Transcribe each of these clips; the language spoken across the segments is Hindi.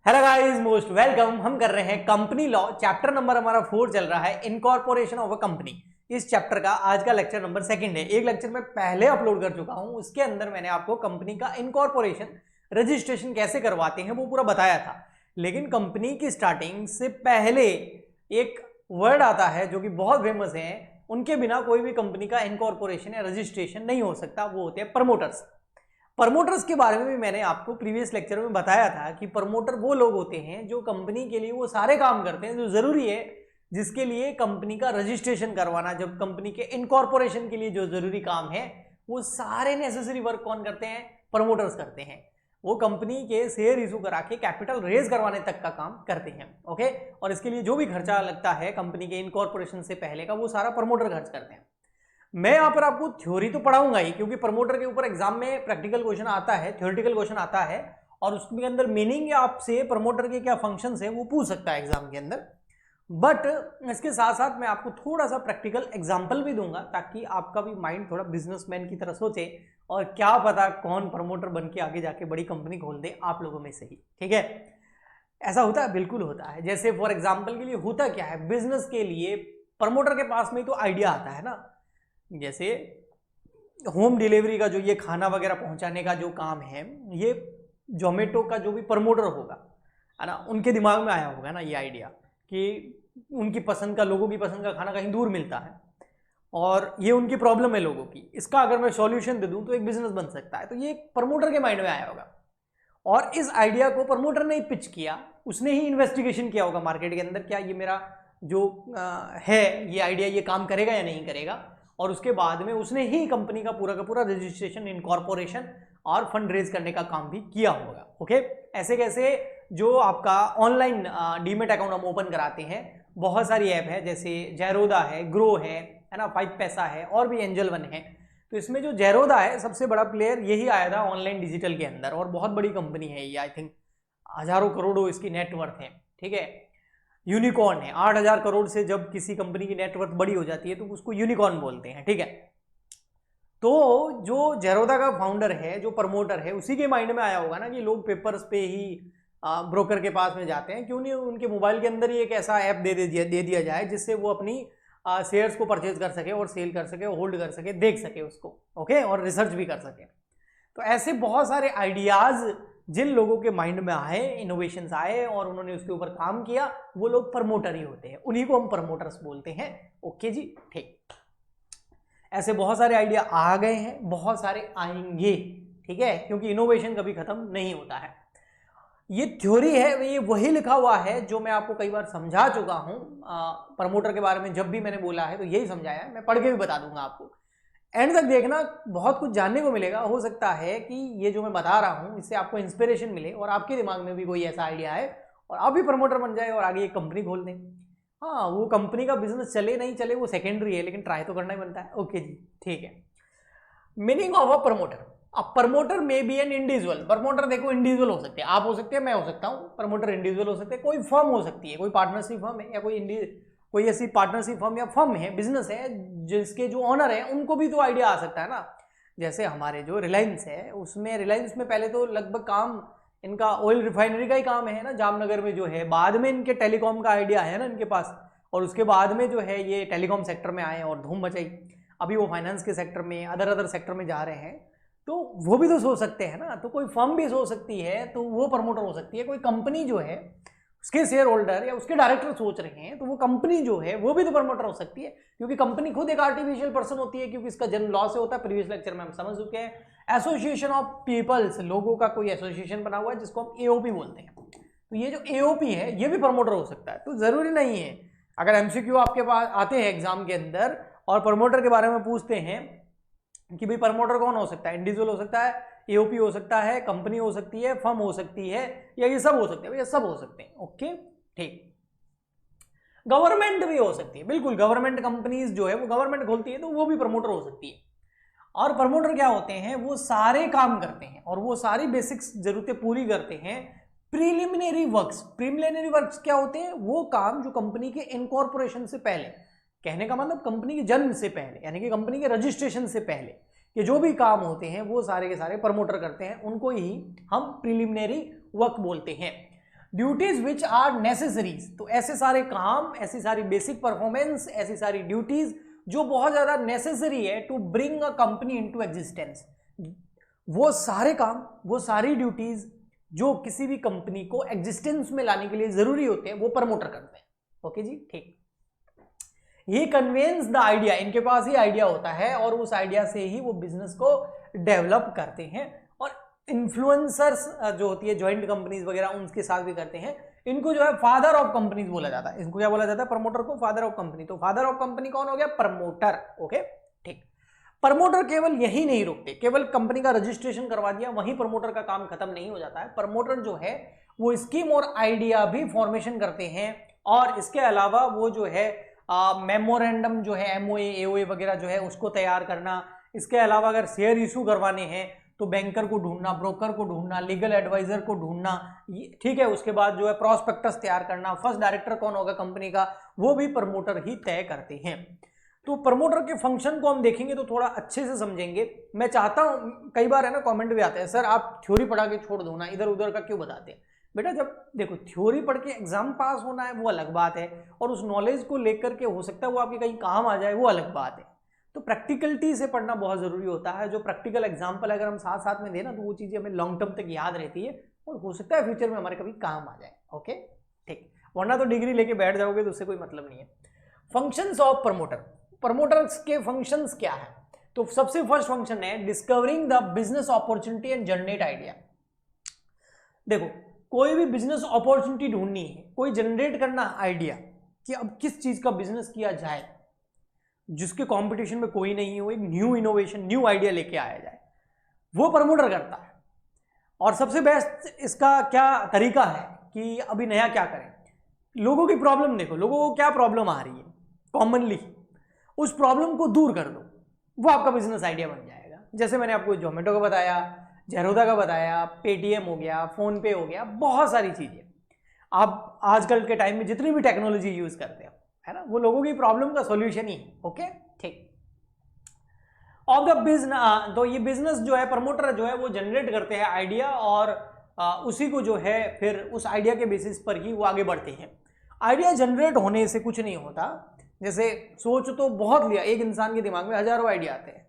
Hello guys, most welcome. हम कर रहे हैं कंपनी लॉ, चैप्टर नंबर हमारा 4 चल रहा है, इनकॉर्पोरेशन ऑफ अ कंपनी। इस चैप्टर का आज का लेक्चर नंबर 2 है। एक लेक्चर मैं पहले अपलोड कर चुका हूं, उसके अंदर मैंने आपको कंपनी का इनकॉर्पोरेशन रजिस्ट्रेशन कैसे करवाते हैं वो पूरा बताया था। लेकिन कंपनी की स्टार्टिंग से पहले एक वर्ड आता है जो कि बहुत फेमस है, उनके बिना कोई भी कंपनी का इनकॉर्पोरेशन या रजिस्ट्रेशन नहीं हो सकता, वो होते हैं प्रमोटर्स। प्रमोटर्स के बारे में भी मैंने आपको प्रीवियस लेक्चर में बताया था कि प्रमोटर वो लोग होते हैं जो कंपनी के लिए वो सारे काम करते हैं जो जरूरी है, जिसके लिए कंपनी का रजिस्ट्रेशन करवाना, जब कंपनी के इनकॉर्पोरेशन के लिए जो जरूरी काम है वो सारे नेसेसरी वर्क कौन करते हैं? प्रमोटर्स करते हैं। वो कंपनी के शेयर इशू करा के कैपिटल रेज करवाने तक का काम करते हैं। ओके, और इसके लिए जो भी खर्चा लगता है कंपनी के इनकॉर्पोरेशन से पहले का, वो सारा प्रमोटर खर्च करते हैं। मैं यहाँ पर आपको थ्योरी तो पढ़ाऊंगा ही, क्योंकि प्रमोटर के ऊपर एग्जाम में प्रैक्टिकल क्वेश्चन आता है, थ्योरेटिकल क्वेश्चन आता है, और उसके अंदर मीनिंग या आपसे प्रमोटर के क्या फंक्शंस है वो पूछ सकता है एग्जाम के अंदर। बट इसके साथ साथ मैं आपको थोड़ा सा प्रैक्टिकल एग्जाम्पल भी दूंगा, ताकि आपका भी माइंड थोड़ा बिजनेसमैन की तरह सोचे, और क्या पता कौन प्रमोटर बन के आगे जाके बड़ी कंपनी खोल दे आप लोगों में से ही। ठीक है, ऐसा होता है, बिल्कुल होता है। जैसे फॉर एग्जाम्पल के लिए होता क्या है, बिजनेस के लिए प्रमोटर के पास में तो आइडिया आता है ना। जैसे होम डिलीवरी का जो ये खाना वगैरह पहुंचाने का जो काम है, ये जोमेटो का जो भी प्रमोटर होगा, है ना, उनके दिमाग में आया होगा ना ये आइडिया कि उनकी पसंद का, लोगों की पसंद का खाना कहीं दूर मिलता है और ये उनकी प्रॉब्लम है लोगों की, इसका अगर मैं सॉल्यूशन दे दूं तो एक बिजनेस बन सकता है। तो ये प्रमोटर के माइंड में आया होगा, और इस आइडिया को प्रमोटर ने ही पिच किया, उसने ही इन्वेस्टिगेशन किया होगा मार्केट के अंदर, क्या ये मेरा जो है ये आइडिया ये काम करेगा या नहीं करेगा, और उसके बाद में उसने ही कंपनी का पूरा रजिस्ट्रेशन, इनकॉर्पोरेशन और फंड रेज करने का काम भी किया होगा। ओके, ऐसे कैसे जो आपका ऑनलाइन डीमेट अकाउंट हम ओपन कराते हैं, बहुत सारी ऐप है, जैसे जेरोदा है, ग्रो है ना, 5 पैसा है, और भी एंजल वन है। तो इसमें जो जेरोदा है सबसे बड़ा प्लेयर यही आया था ऑनलाइन डिजिटल के अंदर, और बहुत बड़ी कंपनी है ये, आई थिंक हजारों करोड़ों इसकी नेटवर्थ है। ठीक है, यूनिकॉर्न है, 8,000 करोड़ से जब किसी कंपनी की नेटवर्थ बड़ी हो जाती है तो उसको यूनिकॉर्न बोलते हैं। ठीक है, तो जो जेरोदा का फाउंडर है, जो प्रमोटर है, उसी के माइंड में आया होगा ना कि लोग पेपर्स पे ही ब्रोकर के पास में जाते हैं, क्यों नहीं उनके मोबाइल के अंदर ही एक ऐसा ऐप दे दिया जाए जिससे वो अपनी शेयर्स को परचेज कर सके और सेल कर सके, होल्ड कर सके, देख सके उसको। ओके, और रिसर्च भी कर सके। तो ऐसे बहुत सारे आइडियाज जिन लोगों के माइंड में आए, इनोवेशंस आए और उन्होंने उसके ऊपर काम किया, वो लोग प्रमोटर ही होते हैं, उन्हीं को हम प्रमोटर्स बोलते हैं। ओके जी, ठीक। ऐसे बहुत सारे आइडिया आ गए हैं, बहुत सारे आएंगे। ठीक है, क्योंकि इनोवेशन कभी खत्म नहीं होता है। ये थ्योरी है, ये वही लिखा हुआ है जो मैं आपको कई बार समझा चुका हूं। प्रमोटर के बारे में जब भी मैंने बोला है तो यही समझाया है, मैं पढ़ के भी बता दूंगा आपको। एंड तक देखना, बहुत कुछ जानने को मिलेगा। हो सकता है कि ये जो मैं बता रहा हूँ इससे आपको इंस्पिरेशन मिले और आपके दिमाग में भी कोई ऐसा आइडिया आए और आप भी प्रमोटर बन जाए और आगे एक कंपनी खोल दें। हाँ, वो कंपनी का बिजनेस चले नहीं चले वो सेकेंडरी है, लेकिन ट्राई तो करना ही बनता है। ओके जी, ठीक है। Meaning of a promoter. अब प्रमोटर में बी एन इंडिविजुअल। प्रमोटर देखो इंडिविजुअल हो सकते हैं, आप हो सकते हैं, मैं हो सकता हूँ। प्रमोटर इंडिविजुअल हो सकते हैं, कोई फर्म हो सकती है, कोई पार्टनरशिप फर्म है, या कोई ऐसी पार्टनरशिप फर्म या फर्म है, बिजनेस है, जिसके जो ऑनर है उनको भी तो आइडिया आ सकता है ना। जैसे हमारे जो रिलायंस है, उसमें रिलायंस में पहले तो लगभग काम इनका ऑयल रिफाइनरी का ही काम है ना, जामनगर में जो है। बाद में इनके टेलीकॉम का आइडिया है ना इनके पास, और उसके बाद में जो है ये टेलीकॉम सेक्टर में आए और धूम मचाई। अभी वो फाइनेंस के सेक्टर में, अदर सेक्टर में जा रहे हैं, तो वो भी तो सोच सकते हैं ना। तो कोई फर्म भी सोच सकती है, तो वो प्रमोटर हो सकती है। कोई कंपनी जो है उसके शेयर होल्डर या उसके डायरेक्टर सोच रहे हैं, तो वो कंपनी जो है वो भी तो प्रमोटर हो सकती है, क्योंकि कंपनी खुद एक आर्टिफिशियल पर्सन होती है, क्योंकि इसका जन्म लॉ से होता है। प्रीवियस लेक्चर में हम समझ चुके हैं। एसोसिएशन ऑफ पीपल्स, लोगों का कोई एसोसिएशन बना हुआ है जिसको हम एओपी बोलते हैं। तो ये जो एओपी है ये भी प्रमोटर हो सकता है। तो जरूरी नहीं है, अगर एमसीक्यू आपके पास आते हैं एग्जाम के अंदर और प्रमोटर के बारे में पूछते हैं कि भाई प्रमोटर कौन हो सकता है, इंडिविजुअल हो सकता है, एओपी हो सकता है, कंपनी हो सकती है, फर्म हो सकती है, या ये सब हो सकते हैं, ये सब हो सकते हैं। ओके, ठीक। गवर्नमेंट भी हो सकती है, बिल्कुल। गवर्नमेंट कंपनीज जो है वो गवर्नमेंट खोलती है, तो वो भी प्रमोटर हो सकती है। और प्रमोटर क्या होते हैं, वो सारे काम करते हैं और वो सारी बेसिक्स जरूरतें पूरी करते हैं। Preliminary works. प्रीलिमिनरी वर्क्स क्या होते हैं? वो काम जो कंपनी के इनकॉर्पोरेशन से पहले, कहने का मतलब कंपनी के जन्म से पहले, यानी कि कंपनी के रजिस्ट्रेशन से पहले ये जो भी काम होते हैं वो सारे के सारे प्रमोटर करते हैं, उनको ही हम प्रीलिमिनरी वर्क बोलते हैं। ड्यूटीज विच आर नेसेसरीज, तो ऐसे सारे काम, ऐसी सारी बेसिक परफॉर्मेंस, ऐसी सारी ड्यूटीज जो बहुत ज्यादा नेसेसरी है to bring a company into existence, वो सारे काम, वो सारी ड्यूटीज जो किसी भी कंपनी को एग्जिस्टेंस में लाने के लिए जरूरी होते हैं, वो प्रमोटर करते हैं। ओके जी, ठीक। ये कन्वेंस द आइडिया, इनके पास ही आइडिया होता है और उस आइडिया से ही वो बिजनेस को डेवलप करते हैं। और इन्फ्लुएंसर्स जो होती है ज्वाइंट कंपनीज वगैरह, उनके साथ भी करते हैं। इनको जो है फादर ऑफ कंपनीज बोला जाता है। इनको क्या बोला जाता है? प्रमोटर को फादर ऑफ कंपनी। तो फादर ऑफ कंपनी कौन हो गया? प्रमोटर। ओके, ठीक। प्रमोटर केवल यही नहीं रुकते, केवल कंपनी का रजिस्ट्रेशन करवा दिया वहीं प्रमोटर का काम खत्म नहीं हो जाता है। प्रमोटर जो है वो स्कीम और आइडिया भी फॉर्मेशन करते हैं, और इसके अलावा वो जो है मेमोरेंडम जो है, एमओए एओए वगैरह जो है उसको तैयार करना। इसके अलावा अगर शेयर इशू करवाने हैं तो बैंकर को ढूंढना, ब्रोकर को ढूंढना, लीगल एडवाइजर को ढूंढना, ठीक है। उसके बाद जो है प्रॉस्पेक्टस तैयार करना, फर्स्ट डायरेक्टर कौन होगा कंपनी का, वो भी प्रमोटर ही तय करते हैं। तो प्रमोटर के फंक्शन को हम देखेंगे तो थोड़ा अच्छे से समझेंगे। मैं चाहता हूं, कई बार है ना कमेंट भी आते हैं, सर आप थ्योरी पढ़ा के छोड़ दो ना, इधर उधर का क्यों बताते हैं? बेटा जब देखो थ्योरी पढ़ के एग्जाम पास होना है वो अलग बात है, और उस नॉलेज को लेकर के हो सकता है वो आपके कहीं काम आ जाए, वो अलग बात है। तो प्रैक्टिकलिटी से पढ़ना बहुत जरूरी होता है। जो प्रैक्टिकल एग्जाम्पल अगर हम साथ साथ में देना तो वो चीजें हमें लॉन्ग टर्म तक याद रहती है, और हो सकता है फ्यूचर में हमारे कभी काम आ जाए। ओके, ठीक। वरना तो डिग्री लेके बैठ जाओगे तो उससे कोई मतलब नहीं है। फंक्शंस ऑफ प्रमोटर, प्रमोटर्स के फंक्शंस क्या है? तो सबसे फर्स्ट फंक्शन है discovering the business opportunity and generate idea. देखो कोई भी बिजनेस अपॉर्चुनिटी ढूंढनी है, कोई जनरेट करना आइडिया कि अब किस चीज का बिजनेस किया जाए जिसके कंपटीशन में कोई नहीं हो, एक न्यू इनोवेशन, न्यू आइडिया लेके आया जाए, वो प्रमोटर करता है। और सबसे बेस्ट इसका क्या तरीका है कि अभी नया क्या करें? लोगों की प्रॉब्लम देखो, लोगों को क्या प्रॉब्लम आ रही है कॉमनली, उस प्रॉब्लम को दूर कर दो, वो आपका बिजनेस आइडिया बन जाएगा। जैसे मैंने आपको जोमेटो का बताया, जेरोदा का बताया, पेटीएम हो गया, फोन पे हो गया, बहुत सारी चीजें आप आजकल के टाइम में जितनी भी टेक्नोलॉजी यूज करते हैं, है ना, वो लोगों की प्रॉब्लम का सॉल्यूशन ही। ओके, ठीक। ऑफ द बिजनेस, तो ये बिजनेस जो है प्रमोटर जो है वो जनरेट करते हैं आइडिया, और उसी को जो है फिर उस आइडिया के बेसिस पर ही वो आगे बढ़ते हैं। आइडिया जनरेट होने से कुछ नहीं होता। जैसे सोच तो बहुत लिया, एक इंसान के दिमाग में हजारों आइडिया आते हैं,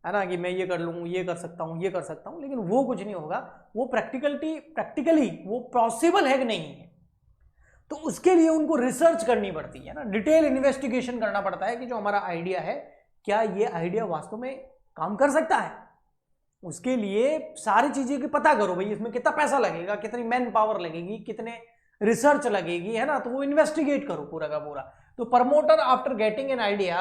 है ना, कि मैं ये कर लूँ, ये कर सकता हूँ, ये कर सकता हूँ, लेकिन वो कुछ नहीं होगा। वो प्रैक्टिकली वो पॉसिबल है कि नहीं है, तो उसके लिए उनको रिसर्च करनी पड़ती है ना, डिटेल इन्वेस्टिगेशन करना पड़ता है कि जो हमारा आइडिया है क्या ये आइडिया वास्तव में काम कर सकता है। उसके लिए सारी चीजें की पता करो, भाई इसमें कितना पैसा लगेगा, कितनी मैन पावर लगेगी, कितने रिसर्च लगेगी, है ना, तो वो इन्वेस्टिगेट करो पूरा का पूरा। तो promoter after getting an idea,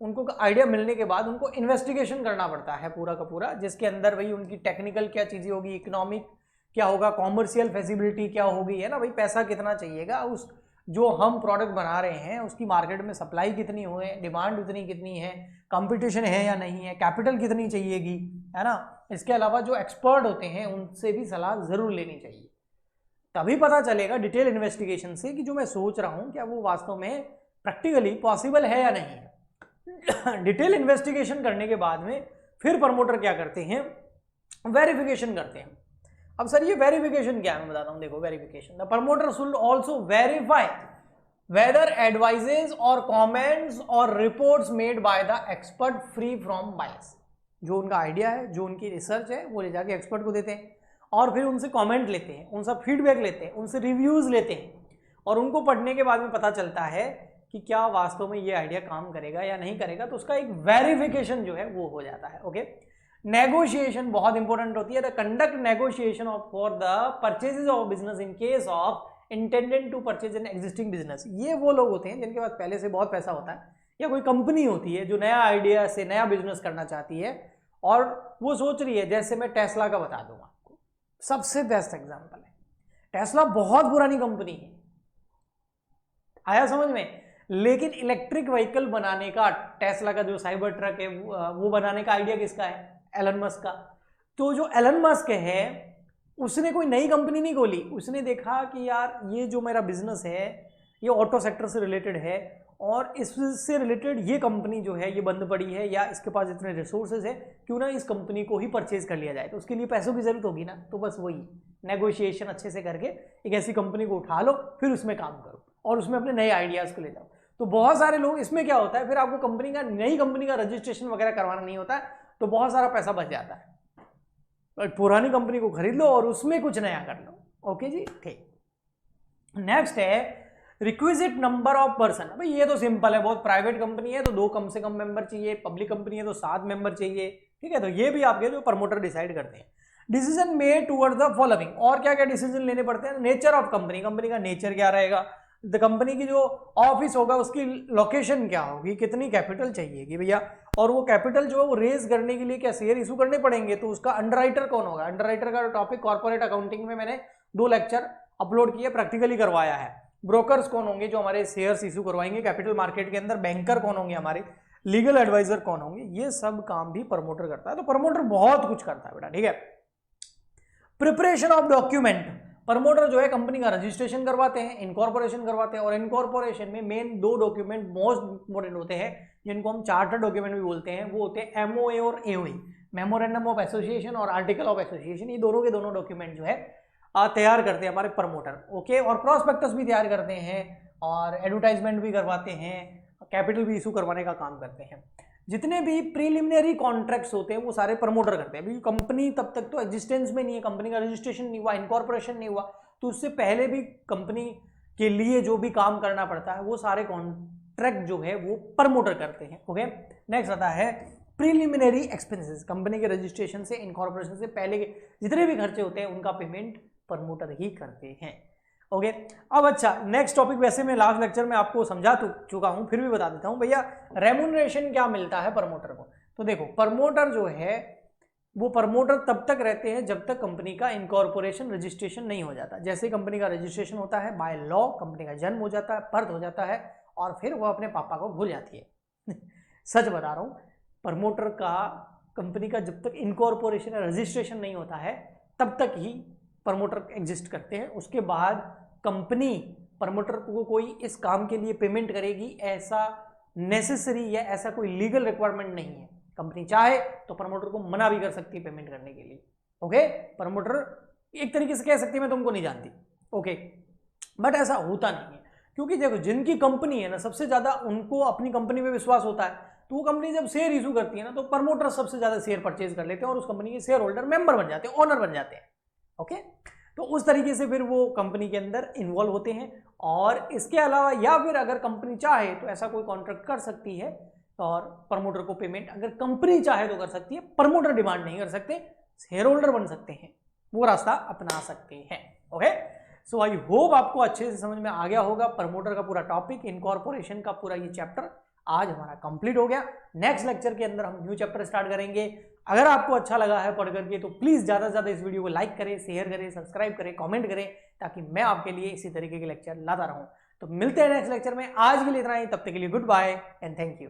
उनको आइडिया मिलने के बाद उनको इन्वेस्टिगेशन करना पड़ता है पूरा का पूरा, जिसके अंदर भाई उनकी टेक्निकल क्या चीजें होगी, इकोनॉमिक क्या होगा, कॉमर्शियल फैसिलिटी क्या होगी, है ना, भाई पैसा कितना चाहिएगा, उस जो हम प्रोडक्ट बना रहे हैं उसकी मार्केट में सप्लाई कितनी हो, डिमांड उतनी कितनी है, कंपटीशन है या नहीं है, कैपिटल कितनी चाहिएगी, है ना। इसके अलावा जो एक्सपर्ट होते हैं उनसे भी सलाह जरूर लेनी चाहिए, तभी पता चलेगा डिटेल इन्वेस्टिगेशन से कि जो मैं सोच रहा हूं क्या वो वास्तव में प्रैक्टिकली पॉसिबल है या नहीं है। डिटेल इन्वेस्टिगेशन करने के बाद में फिर प्रमोटर क्या करते हैं, वेरिफिकेशन करते हैं। अब सर ये वेरिफिकेशन क्या है, मैं बताता हूं। देखो verification, the promoter should also verify whether advises और कमेंट्स और reports made by the expert free from bias. जो उनका आइडिया है, जो उनकी रिसर्च है, वो ले जाके एक्सपर्ट को देते हैं और फिर उनसे कमेंट लेते हैं, उनसे फीडबैक लेते हैं, उनसे रिव्यूज लेते हैं, और उनको पढ़ने के बाद में पता चलता है कि क्या वास्तव में ये आइडिया काम करेगा या नहीं करेगा, तो उसका एक वेरिफिकेशन जो है वो हो जाता है। ओके, नेगोशिएशन बहुत इंपॉर्टेंट होती है। The conduct negotiation of for the purchases of business in case of intended to purchase an existing business. ये वो लोग होते हैं जिनके पास पहले से बहुत पैसा होता है, या कोई कंपनी होती है जो नया आइडिया से नया बिजनेस करना चाहती है और वो सोच रही है, जैसे मैं टेस्ला का बता दूंगा आपको, सबसे बेस्ट एग्जांपल है। टेस्ला बहुत पुरानी कंपनी है, आया समझ में, लेकिन इलेक्ट्रिक व्हीकल बनाने का, टेस्ला का जो साइबर ट्रक है वो बनाने का आइडिया किसका है, एलन मस्क का। तो जो एलन मस्क है उसने कोई नई कंपनी नहीं खोली, उसने देखा कि यार ये जो मेरा बिजनेस है ये ऑटो सेक्टर से रिलेटेड है और इससे रिलेटेड ये कंपनी जो है ये बंद पड़ी है या इसके पास इतने रिसोर्सेज है, क्यों ना इस कंपनी को ही परचेज कर लिया जाए। तो उसके लिए पैसों की जरूरत होगी ना, तो बस वही नेगोशिएशन अच्छे से करके एक ऐसी कंपनी को उठा लो, फिर उसमें काम करो और उसमें अपने नए आइडियाज को ले जाओ। तो बहुत सारे लोग इसमें क्या होता है, फिर आपको कंपनी का नई कंपनी का रजिस्ट्रेशन वगैरह करवाना नहीं होता है, तो बहुत सारा पैसा बच जाता है। पुरानी कंपनी को खरीद लो और उसमें कुछ नया कर लो। ओके जी, ठीक। नेक्स्ट है रिक्विजिट नंबर ऑफ पर्सन। भाई ये तो सिंपल है, बहुत प्राइवेट कंपनी है तो 2 कम से कम मेंबर चाहिए, पब्लिक कंपनी है तो 7 मेंबर चाहिए, ठीक है। तो ये भी आपके जो प्रमोटर डिसाइड करते हैं। Decision made towards the following, और क्या क्या डिसीजन लेने पड़ते हैं। नेचर ऑफ कंपनी, कंपनी का नेचर क्या रहेगा, द कंपनी की जो ऑफिस होगा उसकी लोकेशन क्या होगी, कितनी कैपिटल चाहिएगी भैया, और वो कैपिटल जो है वो रेज करने के लिए क्या शेयर इशू करने पड़ेंगे, तो उसका अंडरराइटर कौन होगा। अंडरराइटर का टॉपिक कॉर्पोरेट अकाउंटिंग में मैंने 2 लेक्चर अपलोड किए, प्रैक्टिकली करवाया है। ब्रोकर्स कौन होंगे जो हमारे शेयर्स इशू करवाएंगे कैपिटल मार्केट के अंदर, बैंकर कौन होंगे हमारे, लीगल एडवाइजर कौन होंगे, ये सब काम भी प्रमोटर करता है। तो प्रमोटर बहुत कुछ करता है बेटा, ठीक है। प्रिपरेशन ऑफ डॉक्यूमेंट, प्रमोटर जो है कंपनी का रजिस्ट्रेशन करवाते हैं, इनकॉर्पोरेशन करवाते हैं, और इनकॉर्पोरेशन में मेन 2 डॉक्यूमेंट मोस्ट इंपोर्टेंट होते हैं जिनको हम चार्टर डॉक्यूमेंट भी बोलते हैं, वो होते हैं एमओए और एओई, मेमोरेंडम ऑफ एसोसिएशन और आर्टिकल ऑफ एसोसिएशन। ये दोनों के दोनों डॉक्यूमेंट जो है तैयार करते हैं हमारे प्रमोटर, ओके। और प्रॉस्पेक्टस भी तैयार करते हैं और एडवर्टाइजमेंट भी करवाते हैं, कैपिटल भी इशू करवाने का काम करते हैं। जितने भी प्रीलिमिनरी कॉन्ट्रैक्ट्स होते हैं वो सारे प्रमोटर करते हैं। अभी कंपनी तब तक तो एग्जिस्टेंस में नहीं है, कंपनी का रजिस्ट्रेशन नहीं हुआ, इनकॉर्पोरेशन नहीं हुआ, तो उससे पहले भी कंपनी के लिए जो भी काम करना पड़ता है वो सारे कॉन्ट्रैक्ट जो है वो प्रमोटर करते हैं, ओके। नेक्स्ट आता है प्रीलिमिनरी एक्सपेंसेस, कंपनी के रजिस्ट्रेशन से इनकॉर्पोरेशन से पहले के जितने भी खर्चे होते हैं उनका पेमेंट प्रमोटर ही करते हैं, ओके। अब अच्छा, नेक्स्ट टॉपिक वैसे मैं लास्ट लेक्चर में आपको समझा चुका हूं, फिर भी बता देता हूं भैया, रेम्यूनरेशन क्या मिलता है प्रमोटर को। तो देखो, प्रमोटर जो है वो प्रमोटर तब तक रहते हैं जब तक कंपनी का इनकॉर्पोरेशन रजिस्ट्रेशन नहीं हो जाता। जैसे कंपनी का रजिस्ट्रेशन होता है, बाय लॉ कंपनी का जन्म हो जाता है, बर्थ हो जाता है, और फिर वो अपने पापा को भूल जाती है सच बता रहा हूं, प्रमोटर का कंपनी का जब तक इनकॉर्पोरेशन या रजिस्ट्रेशन नहीं होता है तब तक ही प्रमोटर एग्जिस्ट करते हैं। उसके बाद कंपनी प्रमोटर को कोई इस काम के लिए पेमेंट करेगी ऐसा नेसेसरी या ऐसा कोई लीगल रिक्वायरमेंट नहीं है। कंपनी चाहे तो प्रमोटर को मना भी कर सकती है पेमेंट करने के लिए, ओके। प्रमोटर एक तरीके से कह सकती है मैं तुमको नहीं जानती, ओके, बट ऐसा होता नहीं है, क्योंकि देखो जिनकी कंपनी है ना सबसे ज्यादा उनको अपनी कंपनी में विश्वास होता है, तो वो कंपनी जब शेयर इशू करती है ना तो प्रमोटर सबसे ज्यादा शेयर परचेज कर लेते हैं और उस कंपनी के शेयर होल्डर मेंबर बन जाते हैं, ओनर बन जाते हैं, ओके। तो उस तरीके से फिर वो कंपनी के अंदर इन्वॉल्व होते हैं। और इसके अलावा या फिर अगर कंपनी चाहे तो ऐसा कोई कॉन्ट्रैक्ट कर सकती है और प्रमोटर को पेमेंट अगर कंपनी चाहे तो कर सकती है, प्रमोटर डिमांड नहीं कर सकते, शेयर होल्डर बन सकते हैं, वो रास्ता अपना सकते हैं, ओके। सो आई होप आपको अच्छे से समझ में आ गया होगा प्रमोटर का पूरा टॉपिक, इनकॉर्पोरेशन का पूरा ये चैप्टर आज हमारा कंप्लीट हो गया। नेक्स्ट लेक्चर के अंदर हम न्यू चैप्टर स्टार्ट करेंगे। अगर आपको अच्छा लगा है पढ़ करके तो प्लीज ज्यादा से ज्यादा इस वीडियो को लाइक करें, शेयर करें, सब्सक्राइब करें, कमेंट करें, ताकि मैं आपके लिए इसी तरीके के लेक्चर लाता रहूं। तो मिलते हैं नेक्स्ट लेक्चर में, आज के लिए इतना ही, तब तक के लिए good bye and thank you.